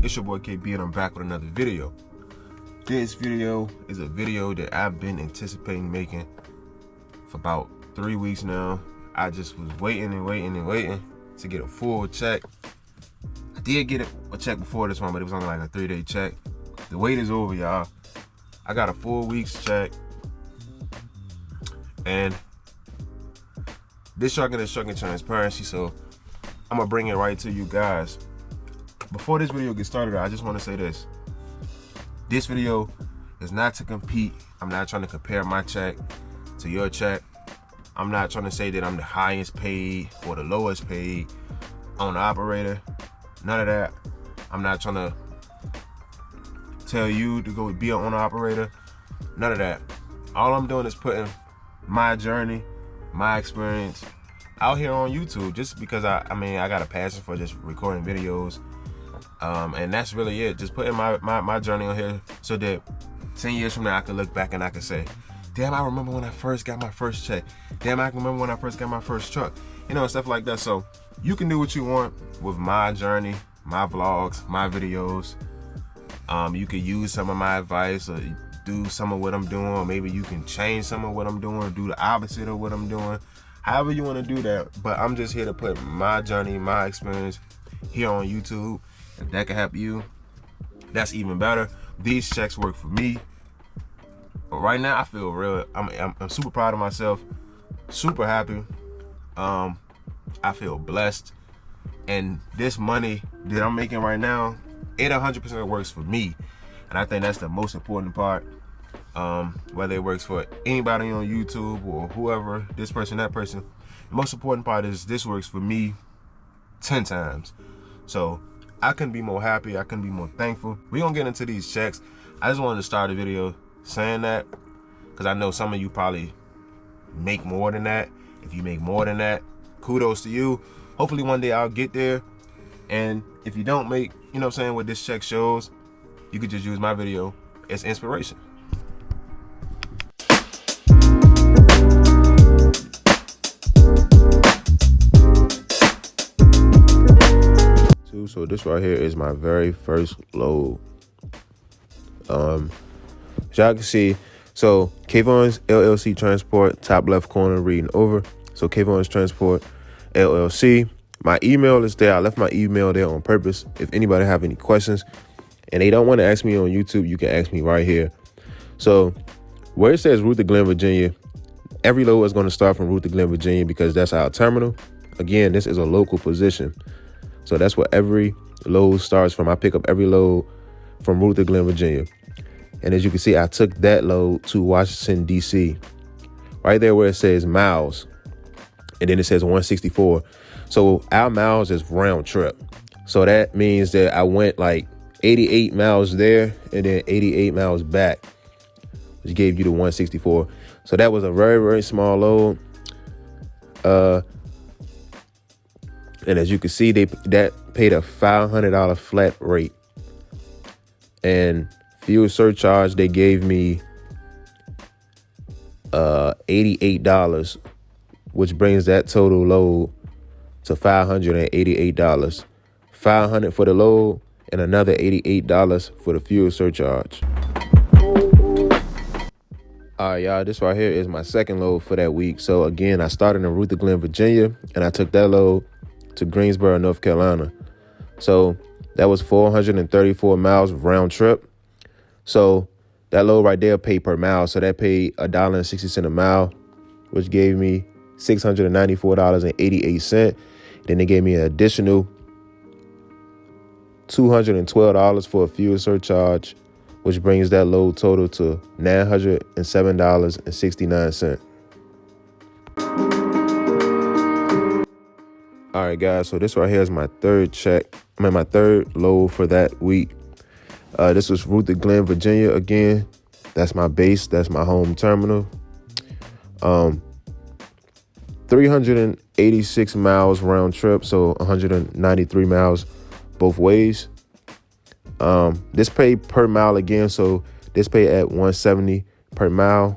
It's your boy KB and I'm back with another video. This video is a video that I've been anticipating making for about 3 weeks now. I just was waiting to get a full check. I did get a check before this one, but it was only like a 3-day check. The wait is over, y'all. I got a full week's check. And this shocking is shocking transparency, so I'm gonna bring it right to you guys. Before this video gets started, I just want to say this. This video is not to compete. I'm not trying to compare my check to your check. I'm not trying to say that I'm the highest paid or the lowest paid owner operator. None of that. I'm not trying to tell you to go be an owner operator. None of that. All I'm doing is putting my journey, my experience out here on YouTube, just because I got a passion for just recording videos. And that's really it. Just putting my journey on here so that 10 years from now I can look back and I can say, damn, I remember when I first got my first check. Damn, I can remember when I first got my first truck. You know, and stuff like that. So you can do what you want with my journey, my vlogs, my videos. You can use some of my advice or do some of what I'm doing, or maybe you can change some of what I'm doing or do the opposite of what I'm doing. However you want to do that. But I'm just here to put my journey, my experience here on YouTube. If that can help you, that's even better. These checks work for me. But right now, I feel real. I'm super proud of myself. Super happy. I feel blessed. And this money that I'm making right now, it 100% works for me. And I think that's the most important part. Whether it works for anybody on YouTube or whoever, this person, that person. The most important part is this works for me 10 times. So I couldn't be more happy. I couldn't be more thankful. We're going to get into these checks. I just wanted to start a video saying that because I know some of you probably make more than that. If you make more than that, kudos to you. Hopefully one day I'll get there. And if you don't make, you know what I'm saying, what this check shows, you could just use my video as inspiration. So this right here is my very first load. As y'all can see, so Kayvon's LLC Transport, top left corner reading over. So Kayvon's Transport LLC. My email is there. I left my email there on purpose. If anybody have any questions and they don't want to ask me on YouTube, you can ask me right here. So where it says Route to Glen, Virginia, every load is going to start from Route to Glen, Virginia, because that's our terminal. Again, this is a local position. So that's where every load starts from. I pick up every load from Route to Glen, Virginia. And as you can see, I took that load to Washington, D.C. Right there where it says miles. And then it says 164. So our miles is round trip. So that means that I went like 88 miles there and then 88 miles back, which gave you the 164. So that was a very, very small load. And as you can see, that paid a $500 flat rate. And fuel surcharge, they gave me $88, which brings that total load to $588. $500 for the load and another $88 for the fuel surcharge. All right, y'all, this right here is my second load for that week. So again, I started in Route to Glen, Virginia, and I took that load to Greensboro, North Carolina. So that was 434 miles round trip. So that load right there paid per mile. So that paid $1.60 a mile, which gave me $694.88. Then they gave me an additional $212 for a fuel surcharge, which brings that load total to $907.69. All right, guys, so this right here is my third check. My third load for that week. This was Route to Glen, Virginia. Again, that's my base. That's my home terminal. 386 miles round trip, so 193 miles both ways. This paid per mile again, so this paid at $170 per mile.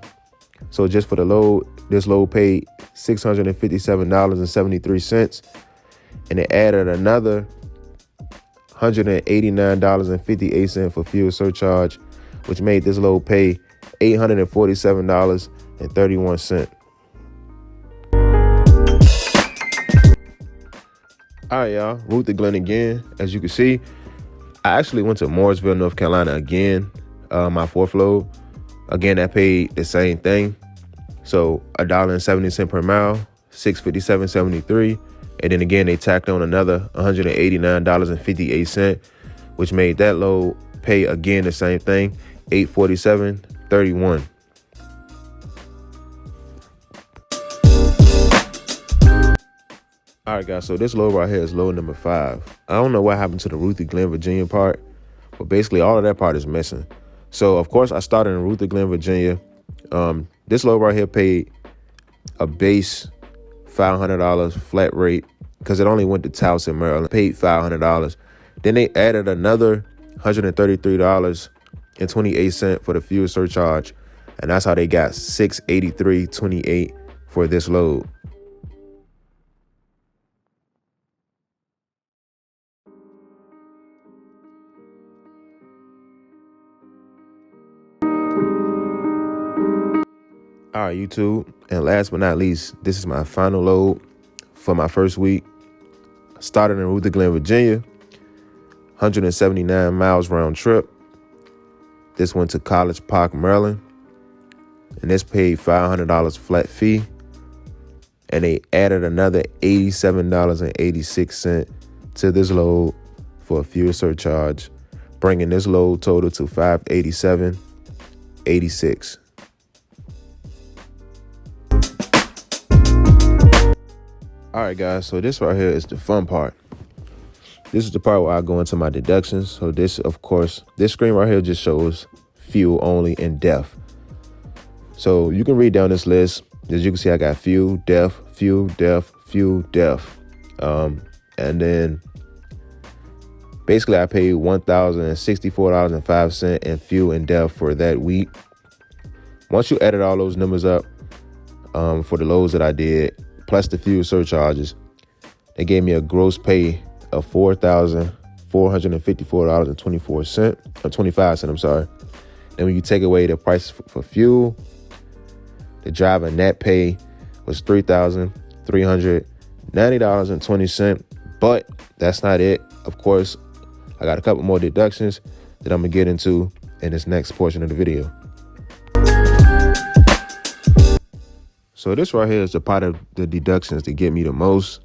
So just for the load, this load paid $657.73. And it added another $189.58 for fuel surcharge, which made this load pay $847.31. All right, y'all, route to Glen again. As you can see, I actually went to Mooresville, North Carolina again, my fourth load. Again, I paid the same thing. So $1.70 per mile, $657.73. And then again, they tacked on another $189.58, which made that load pay again the same thing, $847.31. All right, guys, so this load right here is load number 5. I don't know what happened to the Ruthie Glen, Virginia part, but basically all of that part is missing. So, of course, I started in Ruthie Glen, Virginia. This load right here paid a base $500 flat rate because it only went to Towson, Maryland. Paid $500. Then they added another $133.28 for the fuel surcharge, and that's how they got $683.28 for this load. All right, YouTube, and last but not least, this is my final load for my first week. Started in Ruthie Glen, Virginia, 179 miles round trip. This went to College Park, Maryland, and this paid $500 flat fee, and they added another $87.86 to this load for a fuel surcharge, bringing this load total to $587.86. All right, guys, so this right here is the fun part. This is the part where I go into my deductions. So this, of course, this screen right here just shows fuel only and DEF. So you can read down this list. As you can see, I got fuel, DEF, fuel, DEF, fuel, DEF. And then basically I paid $1,064.05 in fuel and DEF for that week. Once you added all those numbers up for the loads that I did, plus the fuel surcharges, they gave me a gross pay of $4,454.25. I'm sorry. Then when you take away the price for fuel, the driver net pay was $3,390.20. But that's not it. Of course, I got a couple more deductions that I'm gonna get into in this next portion of the video. So this right here is the part of the deductions that get me the most.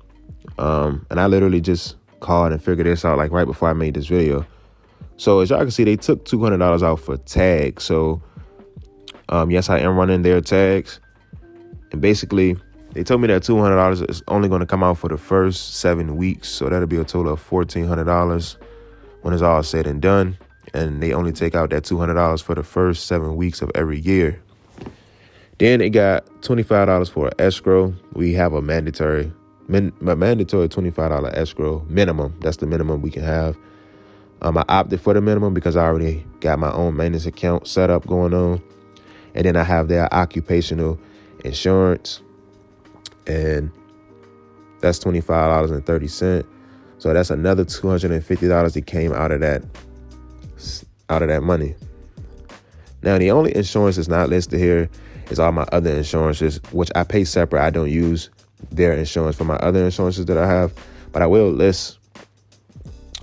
And I literally just called and figured this out like right before I made this video. So as y'all can see, they took $200 out for tags. So yes, I am running their tags. And basically, they told me that $200 is only going to come out for the first 7 weeks. So that'll be a total of $1,400 when it's all said and done. And they only take out that $200 for the first 7 weeks of every year. Then it got $25 for an escrow. We have a mandatory $25 escrow minimum. That's the minimum we can have. I opted for the minimum because I already got my own maintenance account set up going on. And then I have their occupational insurance. And that's $25.30. So that's another $250 that came out of that money. Now, the only insurance that's not listed here is all my other insurances, which I pay separate. I don't use their insurance for my other insurances that I have, but I will list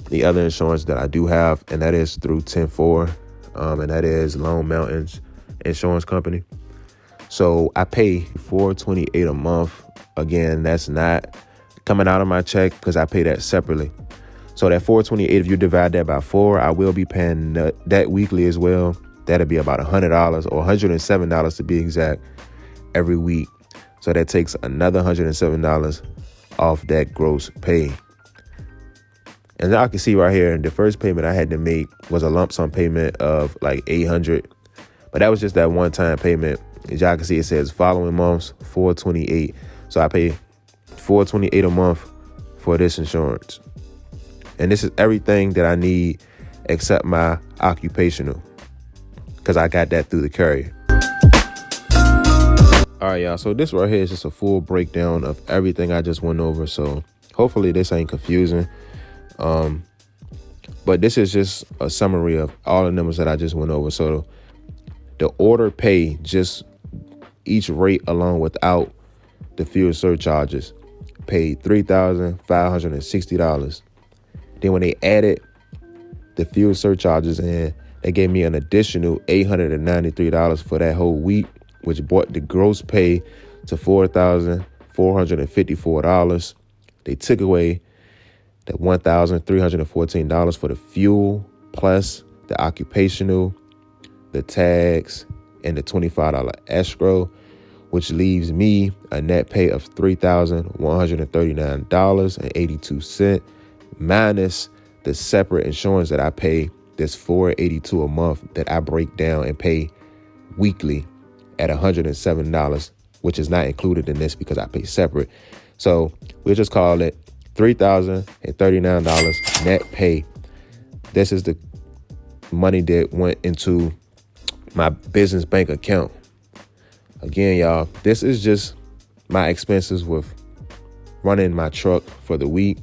the other insurance that I do have, and that is through 10-4, and that is Lone Mountain's insurance company. So I pay $428 a month. Again, that's not coming out of my check because I pay that separately. So that $428, if you divide that by 4, I will be paying that weekly as well. That'll be about $100 or $107 to be exact every week. So that takes another $107 off that gross pay. And now I can see right here, the first payment I had to make was a lump sum payment of like $800. But that was just that one-time payment. As y'all can see, it says following months, $428. So I pay $428 a month for this insurance. And this is everything that I need except my occupational, because I got that through the carrier. All right, y'all. So this right here is just a full breakdown of everything I just went over. So hopefully this ain't confusing. But this is just a summary of all the numbers that I just went over. So the order pay, just each rate along without the fuel surcharges, paid $3,560. Then when they added the fuel surcharges in, they gave me an additional $893 for that whole week, which brought the gross pay to $4,454. They took away the $1,314 for the fuel, plus the occupational, the tax, and the $25 escrow, which leaves me a net pay of $3,139.82, minus the separate insurance that I pay, this $482 a month that I break down and pay weekly at $107, which is not included in this because I pay separate. So we'll just call it $3,039 net pay. This is the money that went into my business bank account. Again, y'all, this is just my expenses with running my truck for the week.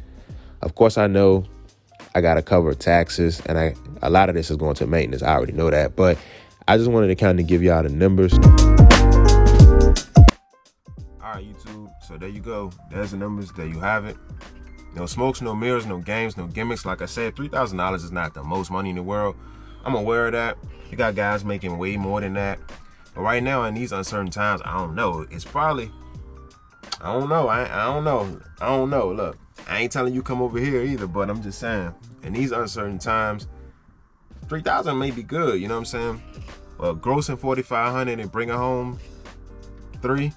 Of course, I know I got to cover taxes, and a lot of this is going to maintenance. I already know that, but I just wanted to kind of give y'all the numbers. All right, YouTube. So there you go. There's the numbers. There you have it. No smokes, no mirrors, no games, no gimmicks. Like I said, $3,000 is not the most money in the world. I'm aware of that. You got guys making way more than that. But right now, in these uncertain times, I don't know. It's probably, I don't know. I don't know. Look, I ain't telling you come over here either, but I'm just saying, in these uncertain times, 3,000 may be good. You know what I'm saying? Well, grossing 4,500 and bringing home 3,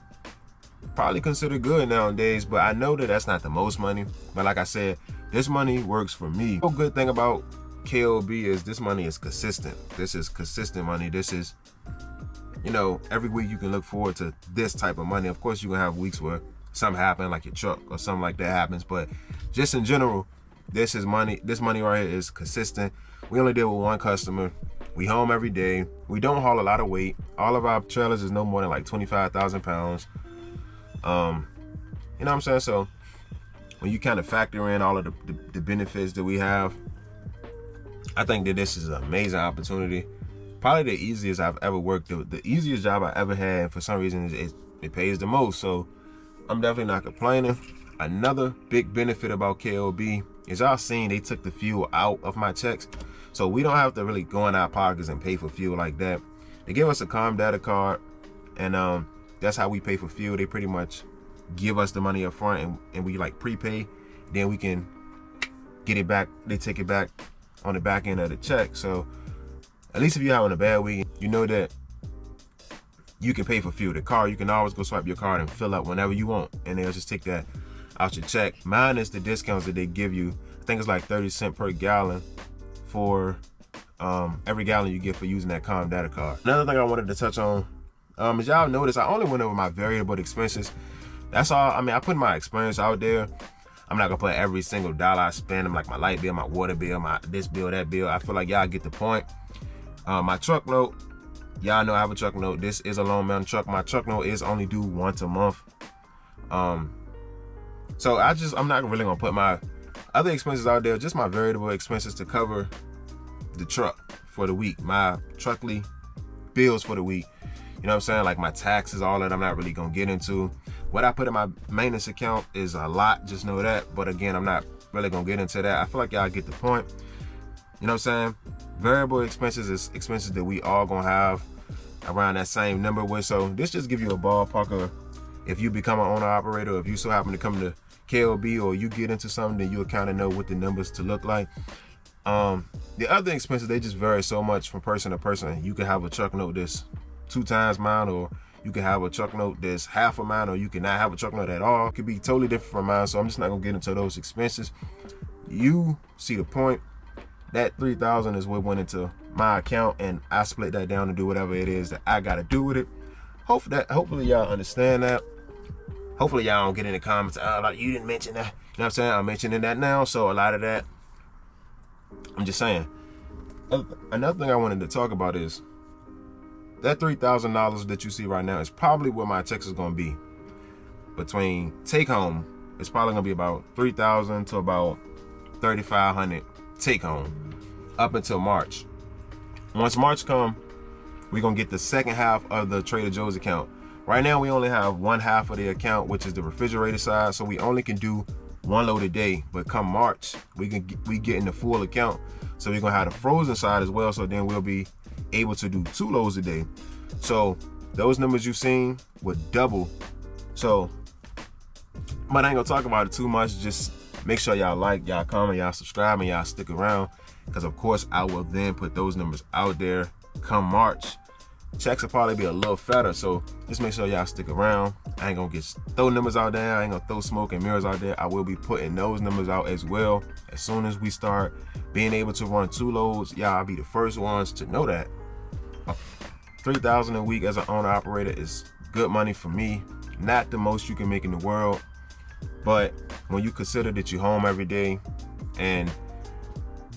probably considered good nowadays. But I know that that's not the most money. But like I said, this money works for me. The good thing about KOB is this money is consistent. This is consistent money. This is, you know, every week you can look forward to this type of money. Of course, you can have weeks where something happens, like your truck or something like that happens. But just in general, this is money. This money right here is consistent. We only deal with one customer. We home every day. We don't haul a lot of weight. All of our trailers is no more than like 25,000 pounds. You know what I'm saying? So when you kind of factor in all of the benefits that we have, I think that this is an amazing opportunity. Probably the easiest I've ever worked. The easiest job I ever had. For some reason, it pays the most. So I'm definitely not complaining. Another big benefit about KOB is y'all seen they took the fuel out of my checks. So we don't have to really go in our pockets and pay for fuel like that. They give us a calm data card, and that's how we pay for fuel. They pretty much give us the money up front, and we like prepay. Then we can get it back. They take it back on the back end of the check. So at least if you're having a bad week, you know that you can pay for fuel. The car, you can always go swipe your card and fill up whenever you want, and they'll just take that out your check, minus the discounts that they give you. I think it's like 30 cents per gallon for every gallon you get for using that calm data card. Another thing I wanted to touch on, as y'all notice, I only went over my variable expenses. That's all. I mean, I put my experience out there. I'm not gonna put every single dollar I spend. I'm like my light bill, my water bill, my this bill, that bill. I feel like y'all get the point. My truck note, y'all know I have a truck note. This is a loan mountain truck. My truck note is only due once a month. So I'm not really gonna put my other expenses out there, just my variable expenses to cover the truck for the week, my truckly bills for the week. You know what I'm saying? Like my taxes, all that I'm not really gonna get into. What I put in my maintenance account is a lot, just know that. But again, I'm not really gonna get into that. I feel like y'all get the point. You know what I'm saying? Variable expenses is expenses that we all gonna have around that same number with. So this just give you a ballpark of if you become an owner operator, or if you so happen to come to KOB, or you get into something, then you'll kind of know what the numbers to look like. The other expenses, they just vary so much from person to person. You can have a truck note that's 2 times mine, or you can have a truck note that's half of mine, or you can not have a truck note at all. It could be totally different from mine, so I'm just not gonna get into those expenses. You see the point. That $3,000 is what went into my account, and I split that down to do whatever it is that I gotta do with it. Hopefully y'all understand that. Hopefully y'all don't get in the comments, oh, like, you didn't mention that. You know what I'm saying? I'm mentioning that now, so a lot of that, I'm just saying. Another thing I wanted to talk about is that $3,000 that you see right now is probably where my checks is gonna be. Between take home, it's probably gonna be about $3,000 to about $3,500 take home. up until March. Once March come, we're gonna get the second half of the Trader Joe's account. Right now we only have one half of the account, which is the refrigerator side, so we only can do one load a day. But come March, we get in the full account, so we're gonna have the frozen side as well, so then we'll be able to do 2 loads a day. So those numbers you've seen would double. So, but I ain't gonna talk about it too much. Just make sure y'all like, y'all comment, y'all subscribe, and y'all stick around, because of course I will then put those numbers out there come March. Checks will probably be a little fatter, so just make sure y'all stick around. I ain't gonna throw numbers out there. I ain't gonna throw smoke and mirrors out there. I will be putting those numbers out as well. As soon as we start being able to run 2 loads, y'all be the first ones to know that. $3,000 a week as an owner operator is good money for me. Not the most you can make in the world, but when you consider that you're home every day and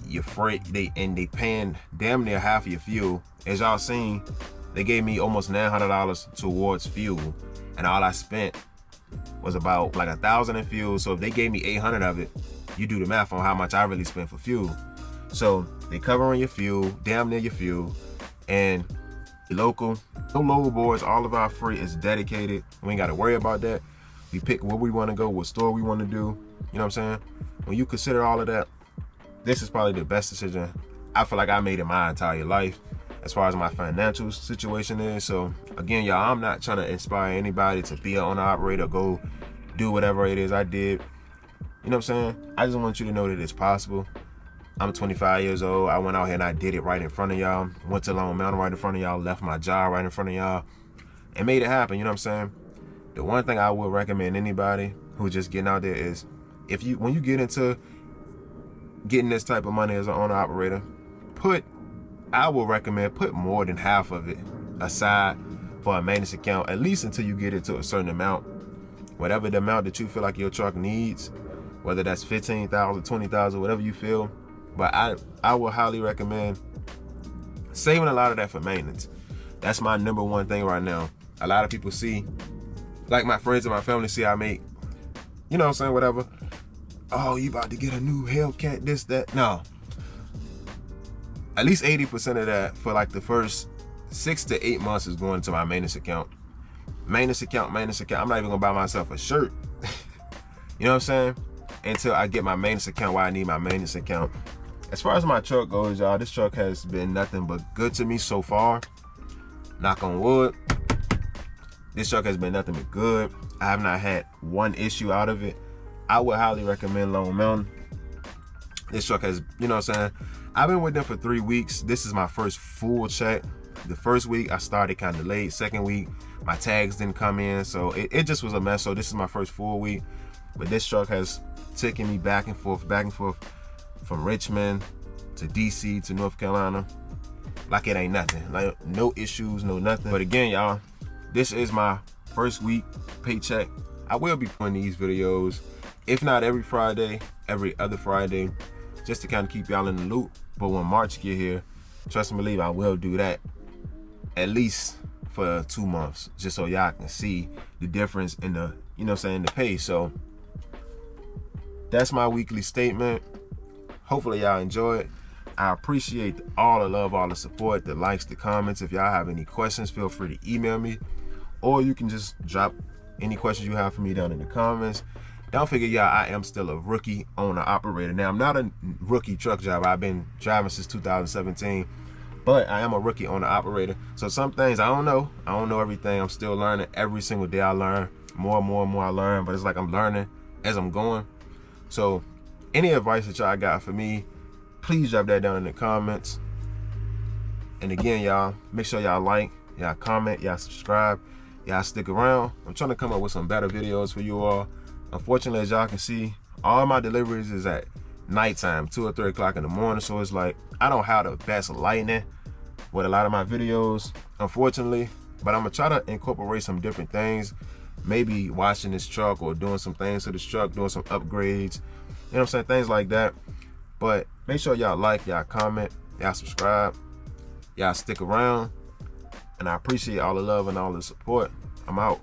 you're free, they paying damn near half of your fuel. As y'all seen, they gave me almost $900 towards fuel, and all I spent was about like $1,000 in fuel. So if they gave me $800 of it, you do the math on how much I really spent for fuel. So they covering your fuel, damn near your fuel, and your local, no load boards, all of our free is dedicated. We ain't got to worry about that. We pick where we want to go, what store we want to do. You know what I'm saying? When you consider all of that, this is probably the best decision I feel like I made in my entire life as far as my financial situation is. So again, y'all, I'm not trying to inspire anybody to be an owner operator, go do whatever it is I did. You know what I'm saying? I just want you to know that it's possible. I'm 25 years old. I went out here and I did it right in front of y'all. Went to Long Mountain right in front of y'all, left my job right in front of y'all, and made it happen. You know what I'm saying? The one thing I would recommend anybody who's just getting out there is, when you get into getting this type of money as an owner operator, I will recommend put more than half of it aside for a maintenance account, at least until you get it to a certain amount. Whatever the amount that you feel like your truck needs, whether that's $15,000, $20,000, whatever you feel. But I will highly recommend saving a lot of that for maintenance. That's my number one thing right now. A lot of people see, like my friends and my family see I make, you know what I'm saying, whatever. Oh, you about to get a new Hellcat, this, that. No. At least 80% of that for like the first 6 to 8 months is going to my maintenance account. Maintenance account. I'm not even gonna buy myself a shirt. You know what I'm saying? Until I get my maintenance account where I need my maintenance account. As far as my truck goes, y'all, this truck has been nothing but good to me so far. Knock on wood. This truck has been nothing but good. I have not had one issue out of it. I would highly recommend Long Mountain. This truck has, you know what I'm saying? I've been with them for 3 weeks. This is my first full check. The first week I started kind of late. Second week, my tags didn't come in. So it just was a mess. So this is my first full week. But this truck has taken me back and forth from Richmond to DC to North Carolina like it ain't nothing. Like no issues, no nothing. But again, y'all, this is my first week paycheck. I will be putting these videos, if not every Friday, every other Friday, just to kind of keep y'all in the loop. But when March get here, trust and believe I will do that at least for 2 months, just so y'all can see the difference in the, you know what I'm saying, the pay. So that's my weekly statement. Hopefully y'all enjoy it. I appreciate all the love, all the support, the likes, the comments. If y'all have any questions, feel free to email me, or you can just drop any questions you have for me down in the comments. Don't forget, y'all, I am still a rookie owner operator. Now, I'm not a rookie truck driver. I've been driving since 2017, but I am a rookie owner operator. So some things I don't know. I don't know everything. I'm still learning. Every single day I learn. More and more and more I learn, but it's like I'm learning as I'm going. So any advice that y'all got for me, please drop that down in the comments. And again, y'all, make sure y'all like, y'all comment, y'all subscribe, y'all stick around. I'm trying to come up with some better videos for you all. Unfortunately, as y'all can see, all my deliveries is at nighttime, 2 or 3 o'clock in the morning. So it's like I don't have the best lighting with a lot of my videos, unfortunately. But I'm gonna try to incorporate some different things. Maybe washing this truck or doing some things to this truck, doing some upgrades. You know what I'm saying? Things like that. But make sure y'all like, y'all comment, y'all subscribe, y'all stick around. And I appreciate all the love and all the support. I'm out.